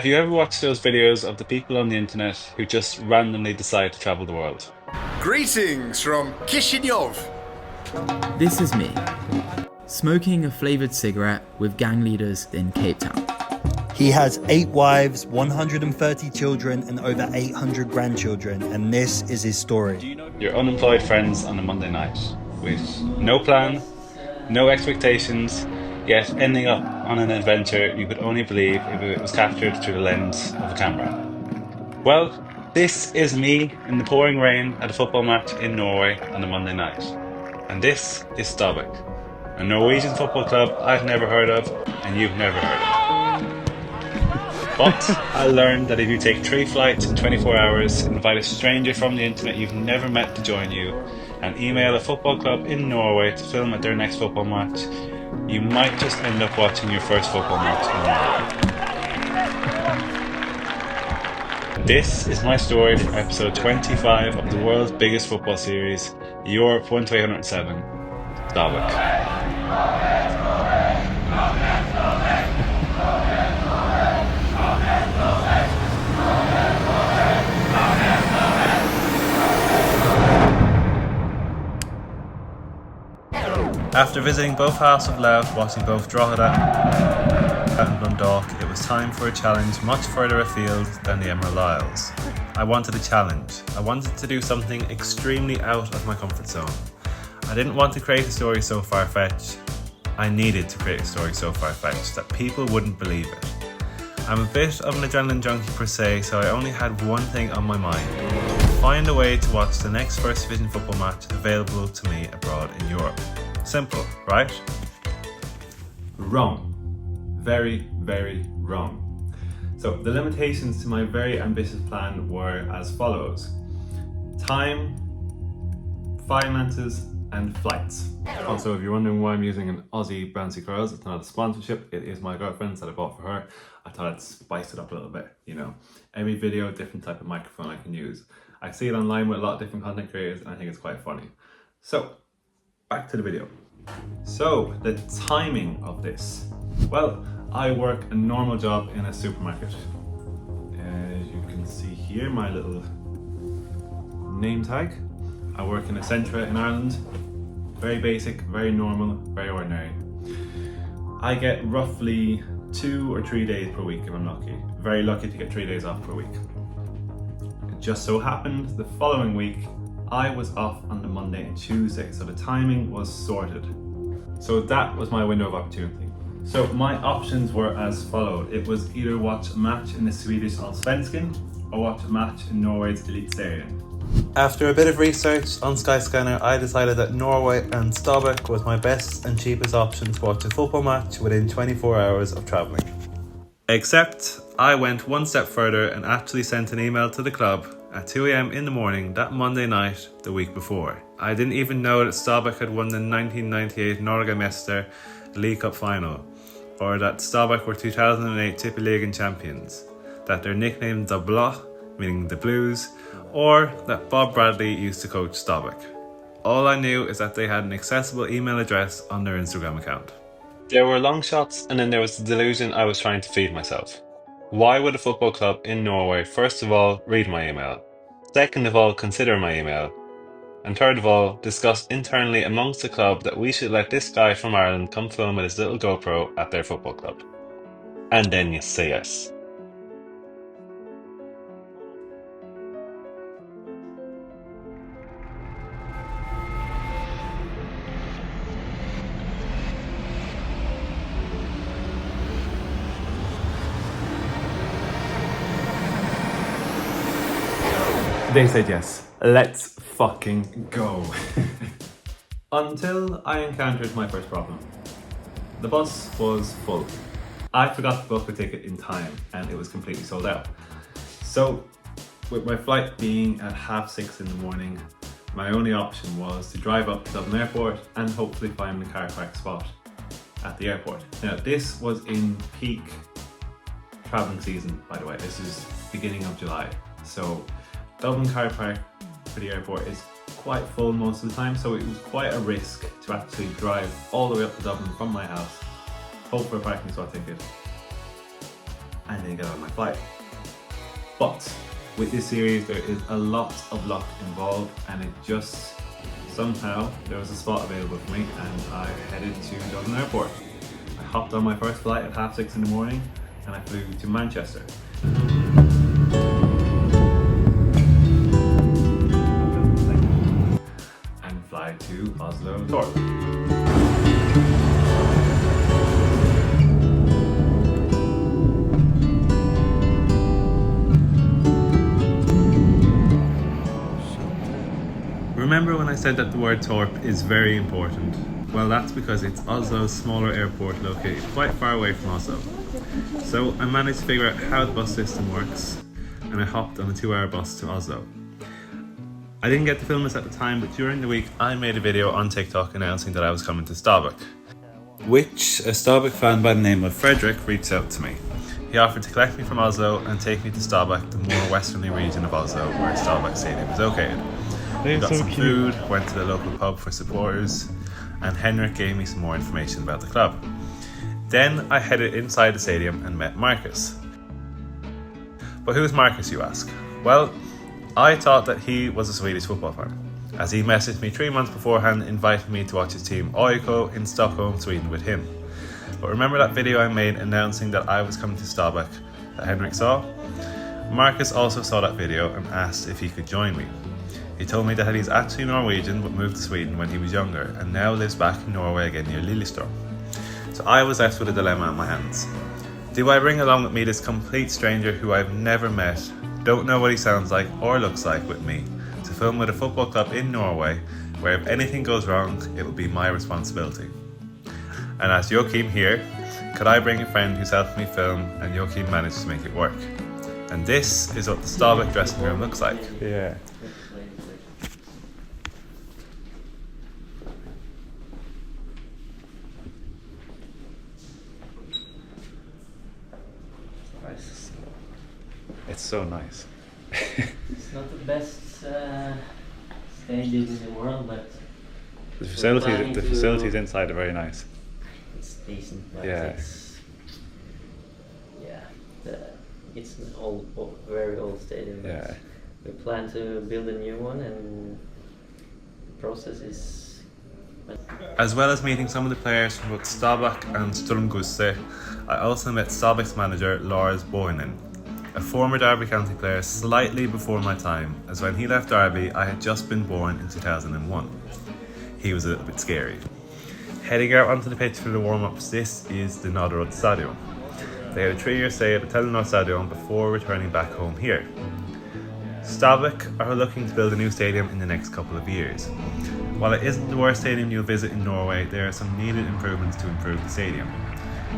Have you ever watched those videos of the people on the internet who just randomly decide to travel the world? Greetings from Chisinau. This is me, smoking a flavoured cigarette with gang leaders in Cape Town. He has 8 wives, 130 children, and over 800 grandchildren, and this is his story. Your unemployed friends on a Monday night with no plan, no expectations, yet ending up on an adventure you could only believe if it was captured through the lens of a camera. Well, this is me in the pouring rain at a football match in Norway on a Monday night. And this is Stabæk, a Norwegian football club I've never heard of and you've never heard of. But I learned that if you take 3 flights in 24 hours, invite a stranger from the internet you've never met to join you, and email a football club in Norway to film at their next football match, you might just end up watching your first football match in Norway. This is my story from episode 25 of the world's biggest football series, Europe 1 to 807, Stabæk. After visiting both halves of Louth, watching both Drogheda and Dundalk, it was time for a challenge much further afield than the Emerald Isles. I wanted a challenge. I wanted to do something extremely out of my comfort zone. I didn't want to create a story so far-fetched. I needed to create a story so far-fetched that people wouldn't believe it. I'm a bit of an adrenaline junkie per se, so I only had one thing on my mind. Find a way to watch the next First Division football match available to me abroad in Europe. Simple, right? Wrong. Very, very wrong. So the limitations to my very ambitious plan were as follows: time, finances, and flights. Also, if you're wondering why I'm using an Aussie bouncy curls, it's not a sponsorship, it is my girlfriend's that I bought for her. I thought I'd spice it up a little bit, you know. Every video, different type of microphone I can use. I see it online with a lot of different content creators and I think it's quite funny. So, back to the video. So, the timing of this. Well, I work a normal job in a supermarket. As you can see here, my little name tag. I work in a Centra in Ireland. Very basic, very normal, very ordinary. I get roughly 2 or 3 days per week if I'm lucky. Very lucky to get 3 days off per week. It just so happened the following week I was off on the Monday and Tuesday, so the timing was sorted. So that was my window of opportunity. So my options were as followed. It was either watch a match in the Swedish Allsvenskan or watch a match in Norway's Eliteserien. After a bit of research on Skyscanner, I decided that Norway and Stabæk was my best and cheapest option to watch a football match within 24 hours of travelling. Except I went one step further and actually sent an email to the club at 2 a.m. in the morning that Monday night the week before. I didn't even know that Stabæk had won the 1998 Norgesmester League Cup final, or that Stabæk were 2008 Tippeligaen champions, that they're nicknamed the Blå, meaning the Blues, or that Bob Bradley used to coach Stabæk. All I knew is that they had an accessible email address on their Instagram account. There were long shots, and then there was the delusion I was trying to feed myself. Why would a football club in Norway, first of all, read my email? Second of all, consider my email? And third of all, discuss internally amongst the club that we should let this guy from Ireland come film with his little GoPro at their football club? And then you say yes. They said yes. Let's fucking go. Until I encountered my first problem. The bus was full. I forgot to book a ticket in time and it was completely sold out. So, with my flight being at 6:30 in the morning, my only option was to drive up to Dublin Airport and hopefully find the car park spot at the airport. Now, this was in peak travelling season, by the way. This is beginning of July. So, Dublin car park for the airport is quite full most of the time, so it was quite a risk to actually drive all the way up to Dublin from my house, hope for a parking spot ticket, and I didn't get on my flight. But with this series there is a lot of luck involved, and it just somehow there was a spot available for me and I headed to Dublin Airport. I hopped on my first flight at 6:30 in the morning and I flew to Manchester. And fly to Oslo, Norway. Remember when I said that the word Torp is very important? Well, that's because it's Oslo's smaller airport located quite far away from Oslo. So I managed to figure out how the bus system works and I hopped on a 2-hour bus to Oslo. I didn't get to film this at the time, but during the week I made a video on TikTok announcing that I was coming to Stabæk, which a Stabæk fan by the name of Frederick reached out to me. He offered to collect me from Oslo and take me to Stabæk, the more westerly region of Oslo where Stabæk Stadium is located. We got some food, went to the local pub for supporters, and Henrik gave me some more information about the club. Then I headed inside the stadium and met Marcus. But who is Marcus, you ask? Well, I thought that he was a Swedish football fan, as he messaged me 3 months beforehand inviting me to watch his team AIK in Stockholm, Sweden with him. But remember that video I made announcing that I was coming to Stabæk that Henrik saw? Marcus also saw that video and asked if he could join me. He told me that he's actually Norwegian but moved to Sweden when he was younger and now lives back in Norway again near Lillestrøm. So I was left with a dilemma on my hands. Do I bring along with me this complete stranger who I've never met, don't know what he sounds like or looks like with me, to film with a football club in Norway where if anything goes wrong, it'll be my responsibility? And as Joachim here, could I bring a friend who's helped me film and Joachim managed to make it work? And this is what the Stabæk dressing room looks like. Yeah. It's so nice. It's not the best stadium in the world, but The facilities inside are very nice. it's decent. But Yeah. It's an very old stadium. but Yeah. We plan to build a new one, and the process is. As well as meeting some of the players from both Stabæk and Strømsgodset, I also met Stabæk's manager Lars Boinen, a former Derby County player slightly before my time, as when he left Derby I had just been born in 2001. He was a little bit scary. Heading out onto the pitch for the warm-ups, this is the Norrød Stadium. They had a 3-year stay at the Telenor Stadium before returning back home here. Stabæk are looking to build a new stadium in the next couple of years. While it isn't the worst stadium you'll visit in Norway, there are some needed improvements to improve the stadium.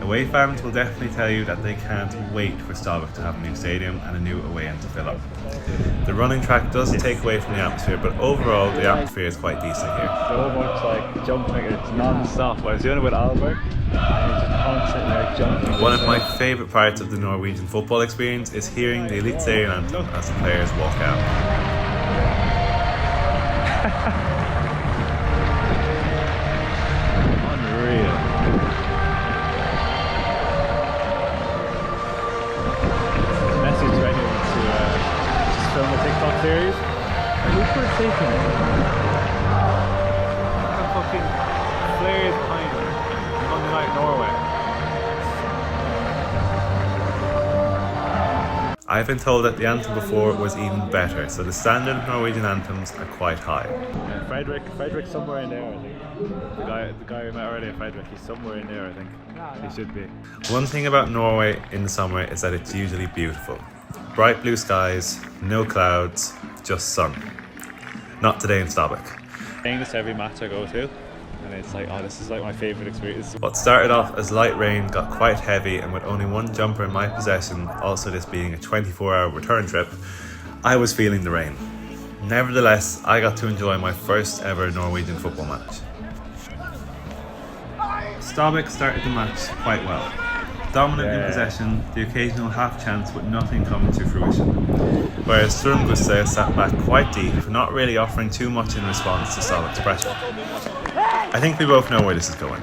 Away fans will definitely tell you that they can't wait for Stabæk to have a new stadium and a new away end to fill up. The running track does take away from the atmosphere, but overall the atmosphere is quite decent here. So much like jumping, it's non-stop. I was doing it with Albert, and it's just constantly like jumping. One of my favourite parts of the Norwegian football experience is hearing the Eliteserien anthem as the players walk out. Unreal. Message to anyone to just film a TikTok series. Who could have taken it? The fucking players behind it. Monday night Norway. I've been told that the anthem before was even better, so the standard of Norwegian anthems are quite high. And Frederick's somewhere in there, I think. The guy we met earlier, Frederick, he's somewhere in there, I think. He should be. One thing about Norway in the summer is that it's usually beautiful. Bright blue skies, no clouds, just sun. Not today in Stabæk. Saying this every match I go to, and it's like, oh, this is like my favourite experience. What started off as light rain got quite heavy, and with only one jumper in my possession, also this being a 24-hour return trip, I was feeling the rain. Nevertheless, I got to enjoy my first ever Norwegian football match. Stabæk started the match quite well. Dominant in possession, the occasional half chance with nothing coming to fruition. Whereas Strømsgodset sat back quite deep, not really offering too much in response to Stabæk's pressure. I think we both know where this is going.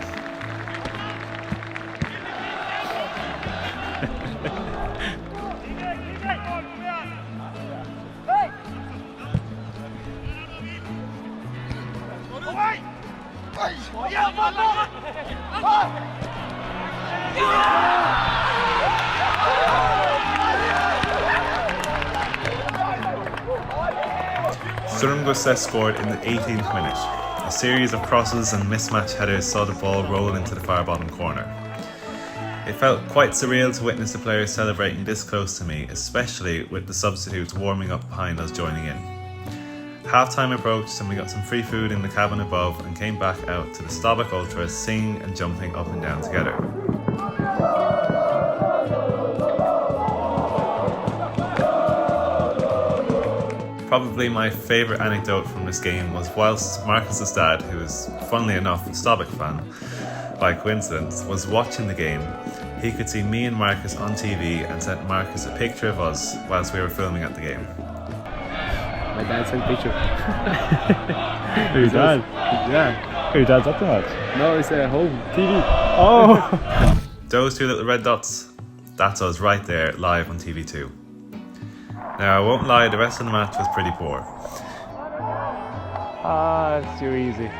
Sturmgusse scored in the 18th minute. A series of crosses and mismatched headers saw the ball roll into the far bottom corner. It felt quite surreal to witness the players celebrating this close to me, especially with the substitutes warming up behind us joining in. Half-time approached and we got some free food in the cabin above and came back out to the Stabæk Ultras singing and jumping up and down together. Probably my favourite anecdote from this game was whilst Marcus's dad, who is funnily enough a Stabæk fan by coincidence, was watching the game, he could see me and Marcus on TV and sent Marcus a picture of us whilst we were filming at the game. My dad sent a picture. Your dad? Yeah. Your dad's up to much? No, it's at home. TV. Oh! Those two little red dots, that's us right there, live on TV2. Now, I won't lie, the rest of the match was pretty poor. It's too easy.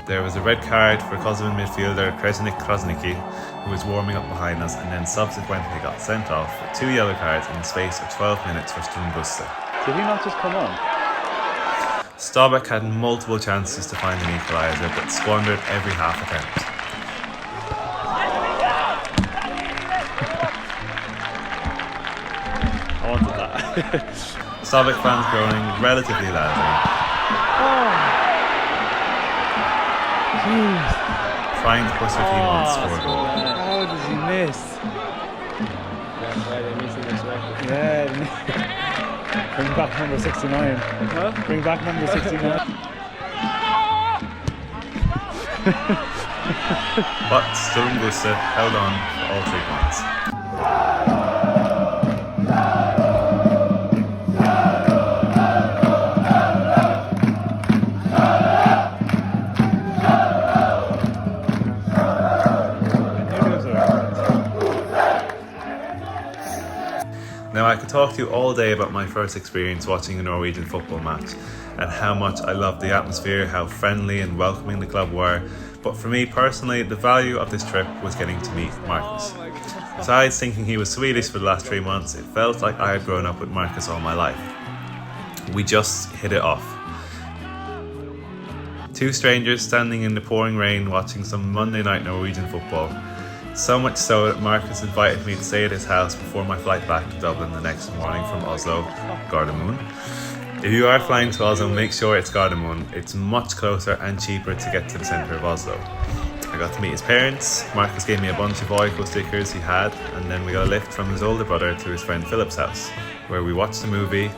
There was a red card for Kosovan midfielder Grazie Millie, who was warming up behind us and then subsequently got sent off with 2 yellow cards in the space of 12 minutes for Sturmgusse. Did he not just come on? Stabæk had multiple chances to find an equaliser but squandered every half attempt. I wanted that. Stabæk fans groaning relatively loudly. Trying to push their team on to score a goal. How does he miss? That's why they're missing this record. Yeah. Bring back number 69. Huh? Bring back number 69. But Sturmgusse held on for all 3 points. Now, I could talk to you all day about my first experience watching a Norwegian football match and how much I loved the atmosphere, how friendly and welcoming the club were, but for me personally, the value of this trip was getting to meet Marcus. Besides thinking he was Swedish for the last 3 months, it felt like I had grown up with Marcus all my life. We just hit it off. 2 strangers standing in the pouring rain watching some Monday night Norwegian football. So much so that Marcus invited me to stay at his house before my flight back to Dublin the next morning from Oslo, Gardermoen. If you are flying to Oslo, make sure it's Gardermoen. It's much closer and cheaper to get to the centre of Oslo. I got to meet his parents. Marcus gave me a bunch of Oiko stickers he had, and then we got a lift from his older brother to his friend Philip's house, where we watched a movie,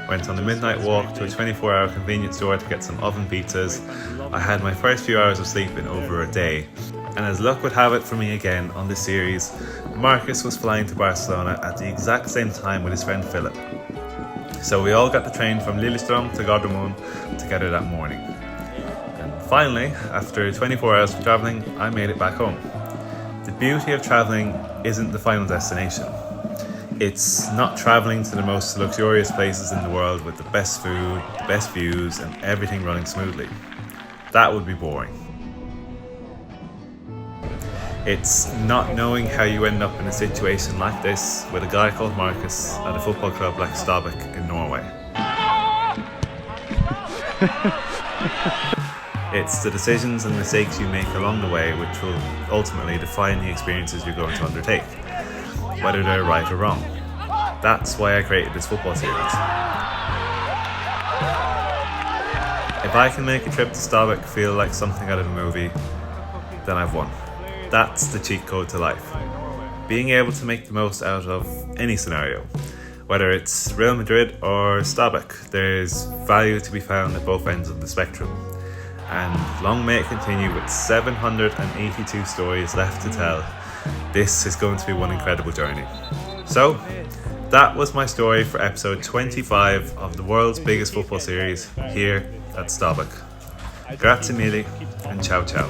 went on a midnight walk to a 24-hour convenience store to get some oven pizzas. I had my first few hours of sleep in over a day. And as luck would have it for me again on this series, Marcus was flying to Barcelona at the exact same time with his friend Philip. So we all got the train from Lillestrøm to Gardermoen together that morning. And finally, after 24 hours of travelling, I made it back home. The beauty of travelling isn't the final destination. It's not travelling to the most luxurious places in the world with the best food, the best views, and everything running smoothly. That would be boring. It's not knowing how you end up in a situation like this with a guy called Marcus at a football club like Stabæk in Norway. It's the decisions and mistakes you make along the way which will ultimately define the experiences you're going to undertake, whether they're right or wrong. That's why I created this football series. If I can make a trip to Stabæk feel like something out of a movie, then I've won. That's the cheat code to life. Being able to make the most out of any scenario. Whether it's Real Madrid or Stabæk, there's value to be found at both ends of the spectrum. And long may it continue with 782 stories left to tell. This is going to be one incredible journey. So, that was my story for episode 25 of the world's biggest football series here at Stabæk. Grazie Millie and ciao ciao.